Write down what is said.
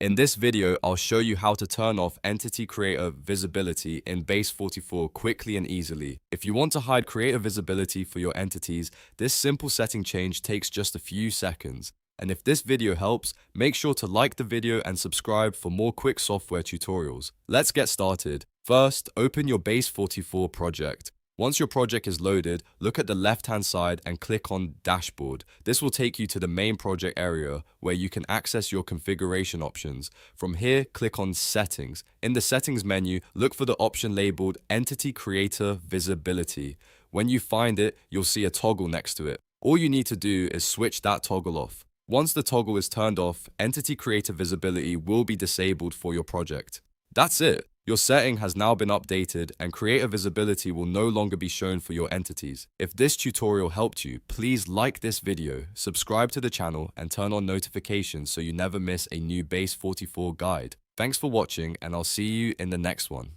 In this video, I'll show you how to turn off Entity Creator Visibility in Base44 quickly and easily. If you want to hide creator visibility for your entities, this simple setting change takes just a few seconds. And if this video helps, make sure to like the video and subscribe for more quick software tutorials. Let's get started. First, open your Base44 project. Once your project is loaded, look at the left-hand side and click on Dashboard. This will take you to the main project area where you can access your configuration options. From here, click on Settings. In the Settings menu, look for the option labeled Entity Creator Visibility. When you find it, you'll see a toggle next to it. All you need to do is switch that toggle off. Once the toggle is turned off, Entity Creator Visibility will be disabled for your project. That's it. Your setting has now been updated and creator visibility will no longer be shown for your entities. If this tutorial helped you, please like this video, subscribe to the channel and turn on notifications so you never miss a new Base44 guide. Thanks for watching and I'll see you in the next one.